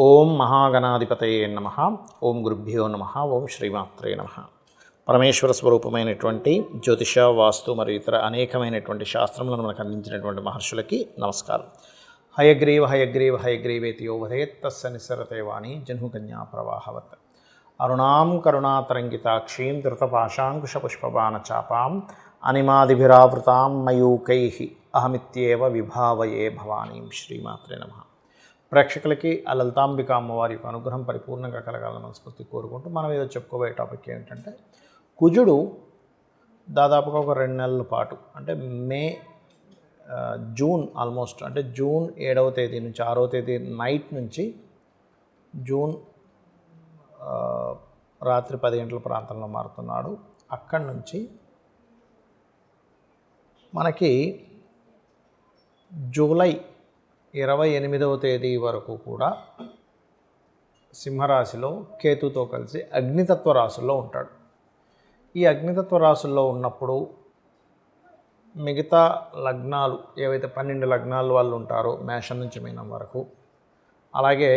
ఓం మహాగణాధిపతయే నమః. ఓం గురుభ్యో నమః. ఓం శ్రీమాత్రే నమః. పరమేశ్వర స్వరూపమైనటువంటి జ్యోతిష, వాస్తు మరియు ఇతర అనేకమైనటువంటి శాస్త్రములను మనకు అందించినటువంటి మహర్షులకి నమస్కారం. హయగ్రీవ హయగ్రీవ హయగ్రీవేతి యో వదేత్ తస్య నిస్సరతే వాణి జహ్నుకన్యా ప్రవాహవత్. అరుణాం కరుణాతరంగితాక్షీం ధృతపాశాంకుశపుష్పబాణచాపాం అనిమాదిభిరావృతాం మయూకైః అహమిత్యేవ విభావయే భవానీం. శ్రీమాత్రే నమః. ప్రేక్షకులకి ఆ లలితాంబిక అమ్మవారి యొక్క అనుగ్రహం పరిపూర్ణంగా కలగాలని మనస్ఫూర్తి కోరుకుంటూ మనం ఏదో చెప్పుకోబోయే టాపిక్ ఏంటంటే, కుజుడు దాదాపుగా ఒక 2 నెలల పాటు అంటే జూన్ ఆల్మోస్ట్ అంటే జూన్ 7వ తేదీ నుంచి 6వ తేదీ నైట్ నుంచి జూన్ రాత్రి 10 గంటల ప్రాంతంలో మారుతున్నాడు. అక్కడి నుంచి మనకి జూలై 28వ తేదీ వరకు కూడా సింహరాశిలో కేతుతో కలిసి అగ్నితత్వ రాశుల్లో ఉంటాడు. ఈ అగ్నితత్వ రాశుల్లో ఉన్నప్పుడు మిగతా లగ్నాలు ఏవైతే 12 లగ్నాలు వాళ్ళు ఉంటారో మేషం నుంచి మీనం వరకు, అలాగే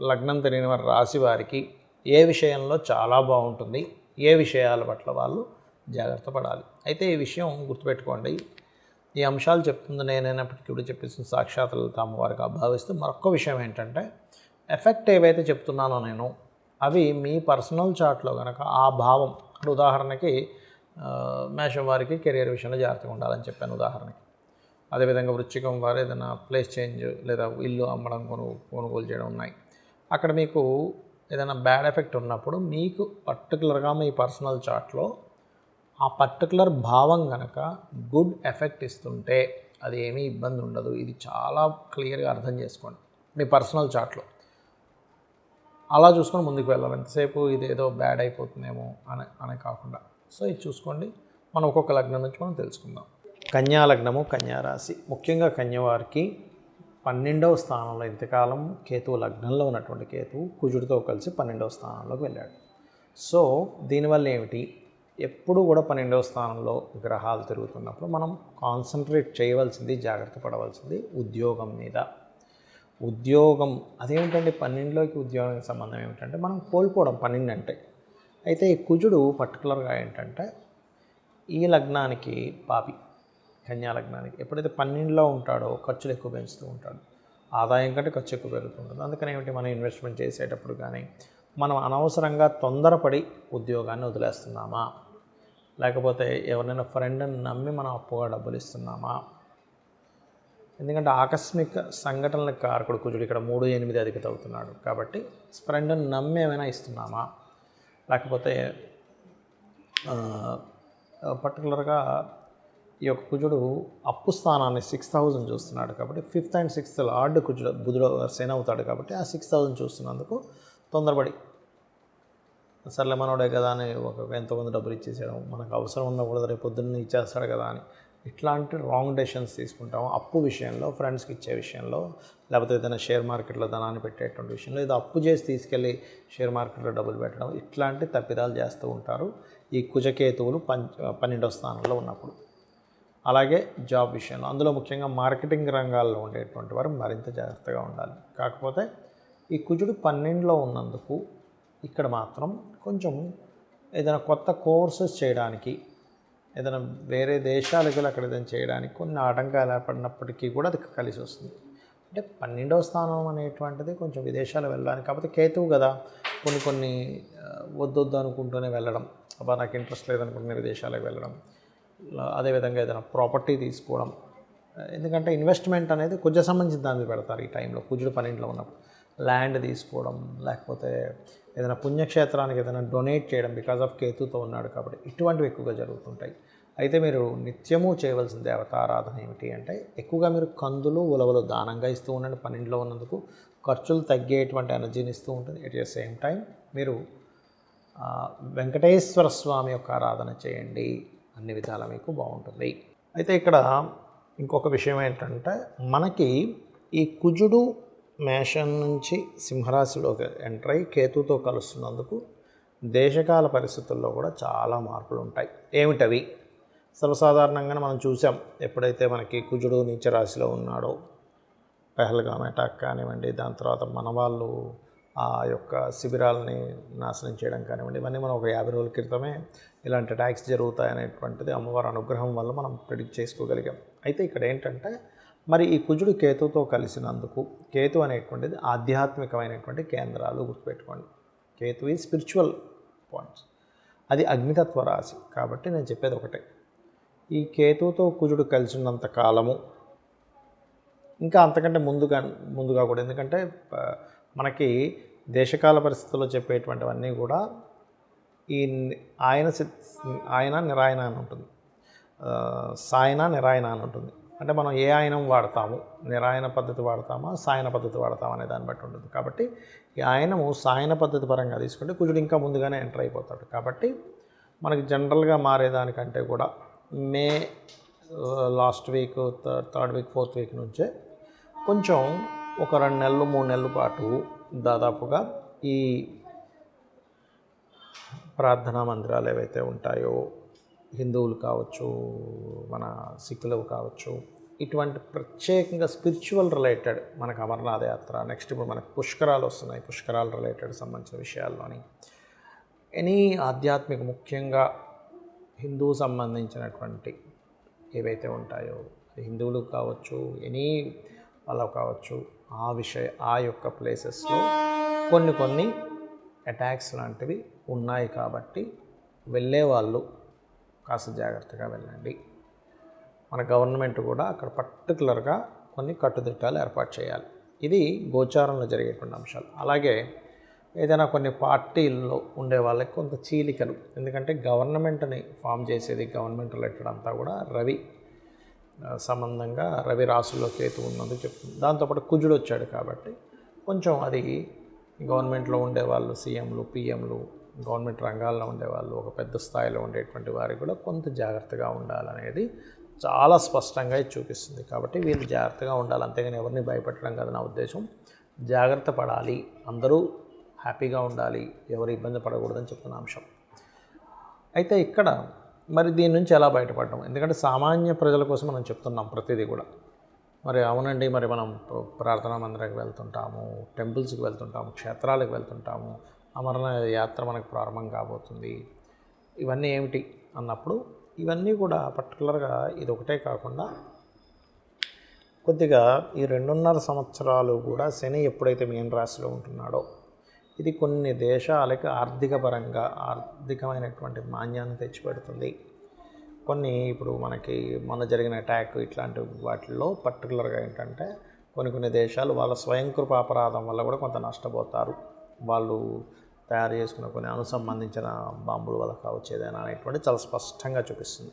లగ్నం తెలియని వారి రాశి వారికి ఏ విషయంలో చాలా బాగుంటుంది, ఏ విషయాల పట్ల వాళ్ళు జాగ్రత్త పడాలి. అయితే ఈ విషయం గుర్తుపెట్టుకోండి, ఈ అంశాలు చెప్తుంది నేనైనప్పటికీ కూడా చెప్పేసిన సాక్షాత్ లలిత అమ్మవారికి భావిస్తూ మరొక విషయం ఏంటంటే, ఎఫెక్ట్ ఏవైతే చెప్తున్నానో నేను అవి మీ పర్సనల్ చార్ట్లో కనుక ఆ భావం, అంటే ఉదాహరణకి మేషం వారికి కెరియర్ విషయంలో జాగ్రత్తగా ఉండాలని చెప్పాను ఉదాహరణకి. అదేవిధంగా వృశ్చికం వారు ఏదైనా ప్లేస్ చేంజ్ లేదా ఇల్లు అమ్మడం కొనుగోలు చేయడం ఉన్నాయి. అక్కడ మీకు ఏదైనా బ్యాడ్ ఎఫెక్ట్ ఉన్నప్పుడు మీకు పర్టికులర్గా మీ పర్సనల్ చార్ట్లో ఆ పర్టికులర్ భావం కనుక గుడ్ ఎఫెక్ట్ ఇస్తుంటే అది ఏమీ ఇబ్బంది ఉండదు. ఇది చాలా క్లియర్గా అర్థం చేసుకోండి మీ పర్సనల్ చార్ట్లో. అలా చూసుకొని ముందుకు వెళ్ళాలి. ఎంతసేపు ఇదేదో బ్యాడ్ అయిపోతుందేమో అని కాకుండా. సో ఇది చూసుకోండి. మనం ఒక్కొక్క లగ్నం నుంచి మనం తెలుసుకుందాం. కన్యా లగ్నము, కన్యా రాశి. ముఖ్యంగా కన్యవారికి 12వ స్థానంలో ఇంతకాలం కేతువు లగ్నంలో ఉన్నటువంటి కేతువు కుజుడితో కలిసి 12వ స్థానంలోకి వెళ్ళాడు. సో దీనివల్ల ఏమిటి, ఎప్పుడు కూడా 12వ స్థానంలో గ్రహాలు తిరుగుతున్నప్పుడు మనం కాన్సన్ట్రేట్ చేయవలసింది, జాగ్రత్త పడవలసింది ఉద్యోగం మీద. ఉద్యోగం అదేమిటంటే 12లోకి ఉద్యోగానికి సంబంధం ఏమిటంటే మనం కోల్పోవడం 12 అంటే. అయితే ఈ కుజుడు పర్టికులర్గా ఏంటంటే ఈ లగ్నానికి పాపి, కన్యా లగ్నానికి ఎప్పుడైతే 12లో ఉంటాడో ఖర్చులు ఎక్కువ పెంచుతూ ఉంటాడు. ఆదాయం కంటే ఖర్చు ఎక్కువ పెరుగుతుంటుంది. అందుకని ఏమిటి, మనం ఇన్వెస్ట్మెంట్ చేసేటప్పుడు కానీ మనం అనవసరంగా తొందరపడి ఉద్యోగాన్ని వదిలేస్తున్నామా, లేకపోతే ఎవరినైనా ఫ్రెండ్ని నమ్మి మనం అప్పుగా డబ్బులు ఇస్తున్నామా? ఎందుకంటే ఆకస్మిక సంఘటనలకు కారకుడు కుజుడు ఇక్కడ 3-8 అధిపతి అవుతున్నాడు. కాబట్టి ఫ్రెండ్ని నమ్మి ఏమైనా ఇస్తున్నామా, లేకపోతే పర్టికులర్గా ఈ యొక్క కుజుడు అప్పు స్థానాన్ని 6th హౌస్ని చూస్తున్నాడు. కాబట్టి 5th and 6th లార్డ్ కుజుడు బుధుడు శని అవుతాడు. కాబట్టి ఆ 6th హౌస్ని చూస్తున్నందుకు తొందరపడి సర్లే మనోడే కదా అని ఎంతోమంది డబ్బులు ఇచ్చేసేయడం, మనకు అవసరం ఉన్నప్పుడు రేపు పొద్దున్న ఇచ్చేస్తాడు కదా అని ఇట్లాంటి రాంగ్ డెసిషన్స్ తీసుకుంటాము. అప్పు విషయంలో, ఫ్రెండ్స్కి ఇచ్చే విషయంలో, లేకపోతే ఏదైనా షేర్ మార్కెట్లో ధనాన్ని పెట్టేటువంటి విషయంలో, ఏదో అప్పు చేసి తీసుకెళ్ళి షేర్ మార్కెట్లో డబ్బులు పెట్టడం, ఇట్లాంటి తప్పిదాలు చేస్తూ ఉంటారు ఈ కుజకేతువులు 12వ స్థానంలో ఉన్నప్పుడు. అలాగే జాబ్ విషయంలో, అందులో ముఖ్యంగా మార్కెటింగ్ రంగాల్లో ఉండేటువంటి వారు మరింత జాగ్రత్తగా ఉండాలి. కాకపోతే ఈ కుజుడు 12లో ఉన్నందుకు ఇక్కడ మాత్రం కొంచెం ఏదైనా కొత్త కోర్సెస్ చేయడానికి, ఏదైనా వేరే దేశాలకు వెళ్ళి అక్కడ ఏదైనా చేయడానికి కొన్ని ఆటంకాలు ఏర్పడినప్పటికీ కూడా అది కలిసి వస్తుంది. అంటే 12వ స్థానం అనేటువంటిది కొంచెం విదేశాలు వెళ్ళడానికి, కాకపోతే కేతువు కదా, కొన్ని వద్దొద్దు అనుకుంటూనే వెళ్ళడం, అబ్బా నాకు ఇంట్రెస్ట్ లేదనుకుంటున్న విదేశాలకు వెళ్ళడం, అదేవిధంగా ఏదైనా ప్రాపర్టీ తీసుకోవడం. ఎందుకంటే ఇన్వెస్ట్మెంట్ అనేది కుజ సంబంధించిన దాని మీద పెడతారు ఈ టైంలో, కుజుడు 12లో ఉన్నప్పుడు. ల్యాండ్ తీసుకోవడం, లేకపోతే ఏదైనా పుణ్యక్షేత్రానికి ఏదైనా డొనేట్ చేయడం, బికాజ్ ఆఫ్ కేతుతో ఉన్నాడు కాబట్టి ఇటువంటివి ఎక్కువగా జరుగుతుంటాయి. అయితే మీరు నిత్యము చేయవలసిన దేవతారాధన ఏమిటి అంటే, ఎక్కువగా మీరు కందులు, ఉలవలు దానంగా ఇస్తూ ఉండండి. 12లో ఉన్నందుకు ఖర్చులు తగ్గేటువంటి ఎనర్జీని ఇస్తూ ఉంటుంది. ఎట్ ద సేమ్ టైం మీరు వెంకటేశ్వర స్వామి యొక్క ఆరాధన చేయండి, అన్ని విధాలా మీకు బాగుంటుంది. అయితే ఇక్కడ ఇంకొక విషయం ఏంటంటే, మనకి ఈ కుజుడు మేషం నుంచి సింహరాశిలోకి ఎంటర్ అయ్యి కేతుతో కలుస్తున్నందుకు దేశకాల పరిస్థితుల్లో కూడా చాలా మార్పులు ఉంటాయి. ఏమిటవి? సర్వసాధారణంగా మనం చూసాం, ఎప్పుడైతే మనకి కుజుడు నీచ రాశిలో ఉన్నాడో పెహల్గామ్ అటాక్ కానివ్వండి, దాని తర్వాత మన వాళ్ళు ఆ యొక్క శిబిరాలని నాశనం చేయడం కానివ్వండి, ఇవన్నీ మనం ఒక 50 రోజుల క్రితమే ఇలాంటి అటాక్స్ జరుగుతాయనేటువంటిది అమ్మవారి అనుగ్రహం వల్ల మనం ప్రిడిక్ట్ చేసుకోగలిగాం. అయితే ఇక్కడ ఏంటంటే మరి ఈ కుజుడు కేతుతో కలిసినందుకు, కేతు అనేటువంటిది ఆధ్యాత్మికమైనటువంటి కేంద్రాలు గుర్తుపెట్టుకోండి. కేతు ఈ స్పిరిచువల్ పాయింట్స్, అది అగ్నితత్వ రాశి. కాబట్టి నేను చెప్పేది ఒకటే, ఈ కేతుతో కుజుడు కలిసి ఉన్నంత కాలము, ఇంకా అంతకంటే ముందుగా కూడా, ఎందుకంటే మనకి దేశకాల పరిస్థితుల్లో చెప్పేటువంటివన్నీ కూడా ఈ ఆయన నిరాయన అని ఉంటుంది, సాయన నిరాయన అని ఉంటుంది. అంటే మనం ఏ ఆయనం వాడతాము, నిరాయన పద్ధతి వాడతామా సాయన పద్ధతి వాడతామా అనే దాన్ని బట్టి ఉంటుంది. కాబట్టి ఈ ఆయనము సాయన పద్ధతి పరంగా తీసుకుంటే కుజుడు ఇంకా ముందుగానే ఎంటర్ అయిపోతాడు. కాబట్టి మనకి జనరల్గా మారేదానికంటే కూడా May last week, third week, fourth week నుంచే కొంచెం ఒక 2 నెలలు 3 నెలల పాటు దాదాపుగా ఈ ప్రార్థనా మందిరాలు ఏవైతే ఉంటాయో, హిందువులు కావచ్చు, మన సిక్కులు కావచ్చు, ఇటువంటి ప్రత్యేకంగా స్పిరిచువల్ రిలేటెడ్ మనకు అమర్నాథ యాత్ర, నెక్స్ట్ ఇప్పుడు మనకు పుష్కరాలు వస్తున్నాయి, పుష్కరాలు రిలేటెడ్ సంబంధించిన విషయాల్లోని ఎనీ ఆధ్యాత్మిక, ముఖ్యంగా హిందూ సంబంధించినటువంటి ఏవైతే ఉంటాయో, హిందువులు కావచ్చు, ఎనీ వాళ్ళు కావచ్చు, ఆ యొక్క ప్లేసెస్లో కొన్ని అటాక్స్ లాంటివి ఉన్నాయి. కాబట్టి వెళ్ళే వాళ్ళు కాస్త జాగ్రత్తగా వెళ్ళండి. మన గవర్నమెంట్ కూడా అక్కడ పర్టికులర్గా కొన్ని కట్టుదిట్టాలు ఏర్పాటు చేయాలి. ఇది గోచారంలో జరిగేటువంటి అంశాలు. అలాగే ఏదైనా కొన్ని పార్టీల్లో ఉండే వాళ్ళకి కొంత చీలికలు, ఎందుకంటే గవర్నమెంట్ని ఫామ్ చేసేది, గవర్నమెంట్ రిలేటెడ్ అంతా కూడా రవి సంబంధంగా, రవి రాశుల్లో కేతు ఉన్నది చెప్తుంది. దాంతోపాటు కుజుడు వచ్చాడు కాబట్టి కొంచెం అది గవర్నమెంట్లో ఉండేవాళ్ళు, సీఎంలు, పిఎంలు, గవర్నమెంట్ రంగాల్లో ఉండేవాళ్ళు, ఒక పెద్ద స్థాయిలో ఉండేటువంటి వారికి కూడా కొంత జాగ్రత్తగా ఉండాలనేది చాలా స్పష్టంగా చూపిస్తుంది. కాబట్టి వీళ్ళు జాగ్రత్తగా ఉండాలి, అంతేగాని ఎవరిని భయపెట్టడం కాదు నా ఉద్దేశం. జాగ్రత్త పడాలి, అందరూ హ్యాపీగా ఉండాలి, ఎవరు ఇబ్బంది పడకూడదని చెప్తున్న అంశం. అయితే ఇక్కడ మరి దీని నుంచి ఎలా బయటపడడం, ఎందుకంటే సామాన్య ప్రజల కోసం మనం చెప్తున్నాం ప్రతిదీ కూడా. మరి అవునండి, మరి మనం ప్రార్థనా మందిరానికి వెళ్తుంటాము, టెంపుల్స్కి వెళ్తుంటాము, క్షేత్రాలకు వెళ్తుంటాము, అమరనాథ యాత్ర మనకు ప్రారంభం కాబోతుంది, ఇవన్నీ ఏమిటి అన్నప్పుడు ఇవన్నీ కూడా పర్టికులర్గా ఇది ఒకటే కాకుండా కొద్దిగా ఈ 2.5 సంవత్సరాలు కూడా శని ఎప్పుడైతే మీన రాశిలో ఉంటున్నాడో ఇది కొన్ని దేశాలకి ఆర్థికమైనటువంటి మాన్యాన్ని తెచ్చిపెడుతుంది. కొన్ని ఇప్పుడు మనకి మొన్న జరిగిన అటాక్ ఇట్లాంటి వాటిల్లో పర్టికులర్గా ఏంటంటే కొన్ని దేశాలు వాళ్ళ స్వయంకృప అపరాధం వల్ల కూడా కొంత నష్టపోతారు. వాళ్ళు తయారు చేసుకున్న కొన్ని సంబంధించిన బాంబుల వల్ల కావచ్చు, ఏదైనా అనేటువంటి చాలా స్పష్టంగా చూపిస్తుంది.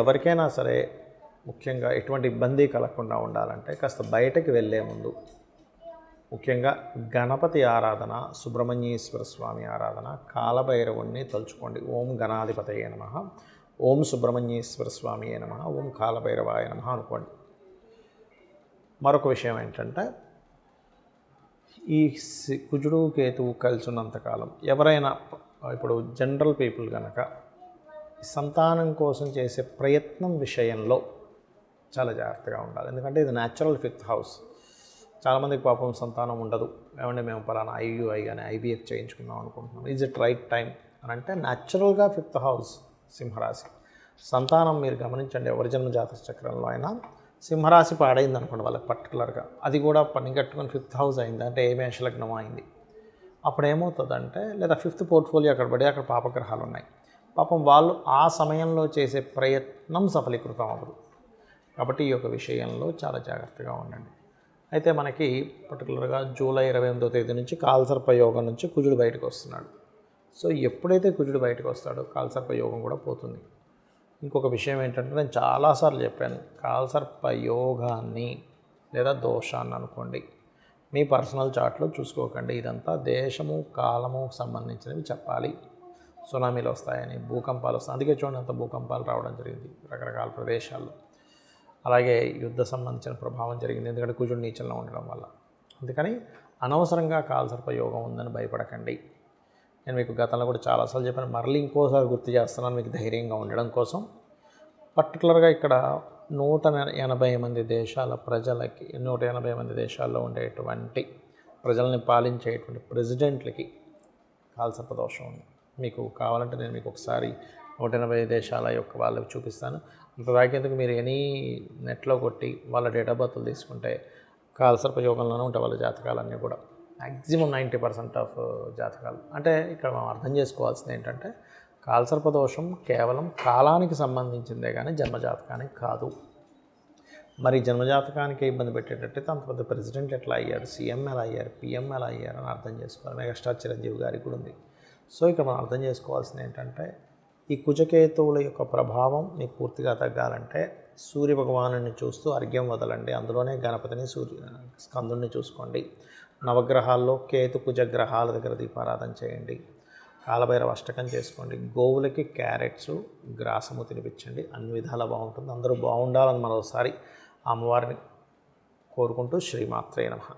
ఎవరికైనా సరే ముఖ్యంగా ఎటువంటి ఇబ్బంది కలగకుండా ఉండాలంటే కాస్త బయటకు వెళ్ళే ముందు ముఖ్యంగా గణపతి ఆరాధన, సుబ్రహ్మణ్యేశ్వర స్వామి ఆరాధన, కాలభైరవుణ్ణి తలుచుకోండి. ఓం గణాధిపతయే నమః, ఓం సుబ్రహ్మణ్యేశ్వర స్వామియే నమః, ఓం కాలభైరవాయ నమః అనుకోండి. మరొక విషయం ఏంటంటే ఈ కుజుడు కేతువు కలిసి ఉన్నంతకాలం ఎవరైనా ఇప్పుడు జనరల్ పీపుల్ కనుక సంతానం కోసం చేసే ప్రయత్నం విషయంలో చాలా జాగ్రత్తగా ఉండాలి. ఎందుకంటే ఇది న్యాచురల్ 5th హౌస్. చాలామందికి పాపం సంతానం ఉండదు, ఏమంటే మేము పలానా IUI కానీ IVF చేయించుకుందాం అనుకుంటున్నాం, ఈజ్ ఇట్ రైట్ టైం అని అంటే న్యాచురల్గా 5th హౌస్ సింహరాశి. సంతానం మీరు గమనించండి, ఎవరి జన్మ జాతక చక్రంలో అయినా సింహరాశి పాడైంది అనుకోండి వాళ్ళకి పర్టికులర్గా, అది కూడా పని కట్టుకొని 5th హౌస్ అయింది అంటే ఏ మేషలగ్నం అయింది, అప్పుడు ఏమవుతుందంటే లేదా 5th పోర్ట్ఫోలియో అక్కడ పడి అక్కడ పాపగ్రహాలు ఉన్నాయి, పాపం వాళ్ళు ఆ సమయంలో చేసే ప్రయత్నం సఫలీకృతం అవ్వదు. కాబట్టి ఈ యొక్క విషయంలో చాలా జాగ్రత్తగా ఉండండి. అయితే మనకి పర్టికులర్గా జూలై 28వ తేదీ నుంచి కాలసర్ప యోగం నుంచి కుజుడు బయటకు వస్తున్నాడు. సో ఎప్పుడైతే కుజుడు బయటకు వస్తాడో కాలసర్ప యోగం కూడా పోతుంది. ఇంకొక విషయం ఏంటంటే నేను చాలాసార్లు చెప్పాను, కాలసర్ప యోగాన్ని లేదా దోషాన్ని అనుకోండి మీ పర్సనల్ చార్ట్లో చూసుకోకండి. ఇదంతా దేశము కాలము సంబంధించినవి చెప్పాలి. సునామీలు వస్తాయని, భూకంపాలు వస్తాయి, అందుకే చూడండి అంత భూకంపాలు రావడం జరిగింది రకరకాల ప్రదేశాల్లో. అలాగే యుద్ధ సంబంధించిన ప్రభావం జరిగింది, ఎందుకంటే కుజుడు నీచంలో ఉండడం వల్ల. అందుకని అనవసరంగా కాలసర్ప యోగం ఉందని భయపడకండి. నేను మీకు గతంలో కూడా చాలాసార్లు చెప్పాను, మరలి ఇంకోసారి గుర్తు చేస్తున్నాను మీకు ధైర్యంగా ఉండడం కోసం. పర్టికులర్గా ఇక్కడ 180 మంది దేశాల ప్రజలకి, 180 మంది దేశాల్లో ఉండేటువంటి ప్రజల్ని పాలించేటువంటి ప్రెసిడెంట్లకి కాలసర్పదోషం ఉంది. మీకు కావాలంటే నేను మీకు ఒకసారి 180 దేశాల యొక్క వాళ్ళకి చూపిస్తాను. అంత దాకేందుకు మీరు నెట్లో కొట్టి వాళ్ళ డేట్ ఆఫ్ బర్త్లు తీసుకుంటే కాలసర్పయోగంలోనే ఉంటాయి వాళ్ళ జాతకాలన్నీ కూడా. మ్యాక్సిమం 90% ఆఫ్ జాతకాలు. అంటే ఇక్కడ మనం అర్థం చేసుకోవాల్సింది ఏంటంటే కాలసర్పదోషం కేవలం కాలానికి సంబంధించిందే కానీ జన్మజాతకానికి కాదు. మరి జన్మజాతకానికి ఇబ్బంది పెట్టేటట్టయితే అంత పెద్ద ప్రెసిడెంట్ ఎట్లా అయ్యాడు, సీఎం ఎలా అయ్యారు, పిఎం ఎలా అయ్యారు అని అర్థం చేసుకోవాలి. మెగాస్టార్ చిరంజీవి గారికి కూడా ఉంది. సో ఇక్కడ మనం అర్థం చేసుకోవాల్సింది ఏంటంటే ఈ కుజకేతువుల యొక్క ప్రభావం మీకు పూర్తిగా తగ్గాలంటే సూర్య భగవానుని చూస్తూ అర్ఘ్యం వదలండి. అందులోనే గణపతిని, స్కందుని చూసుకోండి. నవగ్రహాల్లో కేతు కుజ గ్రహాల దగ్గర దీపారాధన చేయండి. కాలభైరవ అష్టకం చేసుకోండి. గోవులకి క్యారెట్స్, గ్రాసము తినిపించండి. అన్ని విధాలా బాగుంటుంది. అందరూ బాగుండాలని మరోసారి అమ్మవారిని కోరుకుంటూ శ్రీమాత్రే నమః.